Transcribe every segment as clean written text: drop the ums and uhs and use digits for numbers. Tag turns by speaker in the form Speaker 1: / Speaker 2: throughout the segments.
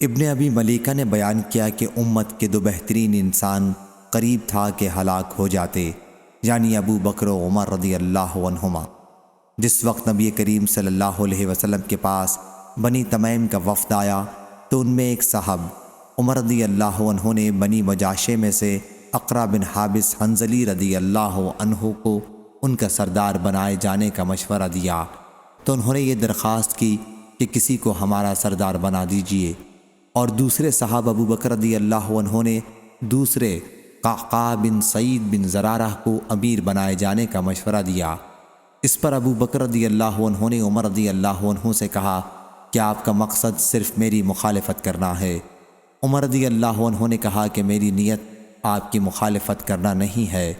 Speaker 1: ابن ابی ملیکہ نے بیان کیا کہ امت کے دو بہترین انسان قریب تھا کہ ہلاک ہو جاتے، یعنی ابو بکر و عمر رضی اللہ عنہما۔ جس وقت نبی کریم صلی اللہ علیہ وسلم کے پاس بنی تمیم کا وفد آیا تو ان میں ایک صاحب عمر رضی اللہ عنہ نے بنی مجاشے میں سے اقرا بن حابس حنظلی رضی اللہ عنہ کو ان کا سردار بنائے جانے کا مشورہ دیا، تو انہوں نے یہ درخواست کی کہ کسی کو ہمارا سردار بنا دیجئے، اور دوسرے صاحب ابو بکر رضی اللہ عنہ نے دوسرے قعقاع بن سعید بن زرارہ کو امیر بنائے جانے کا مشورہ دیا۔ اس پر ابو بکر رضی اللہ عنہ نے عمر رضی اللہ عنہ سے کہا کہ آپ کا مقصد صرف میری مخالفت کرنا ہے۔ عمر رضی اللہ عنہ نے کہا کہ میری نیت آپ کی مخالفت کرنا نہیں ہے،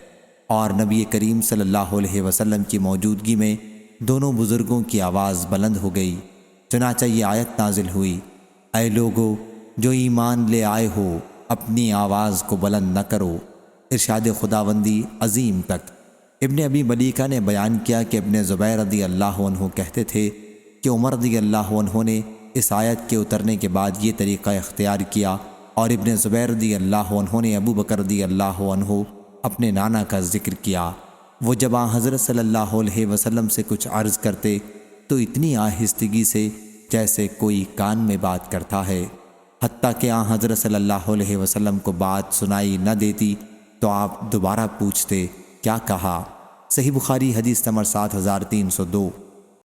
Speaker 1: اور نبی کریم صلی اللہ علیہ وسلم کی موجودگی میں دونوں بزرگوں کی آواز بلند ہو گئی، چنانچہ یہ آیت نازل ہوئی: اے لوگو جو ایمان لے آئے ہو اپنی آواز کو بلند نہ کرو، ارشاد خداوندی عظیم تک۔ ابن ابی ملیکہ نے بیان کیا کہ ابن زبیر رضی اللہ عنہ کہتے تھے کہ عمر رضی اللہ عنہ نے اس آیت کے اترنے کے بعد یہ طریقہ اختیار کیا، اور ابن زبیر رضی اللہ عنہ نے ابو بکر رضی اللہ عنہ اپنے نانا کا ذکر کیا۔ وہ جب حضرت صلی اللہ علیہ وسلم سے کچھ عرض کرتے تو اتنی آہستگی سے جیسے کوئی کان میں بات کرتا ہے، حتیٰ کہ حضرت صلی اللہ علیہ وسلم کو بات سنائی نہ دیتی تو آپ دوبارہ پوچھتے کیا کہا؟ صحیح بخاری حدیث نمبر 7302۔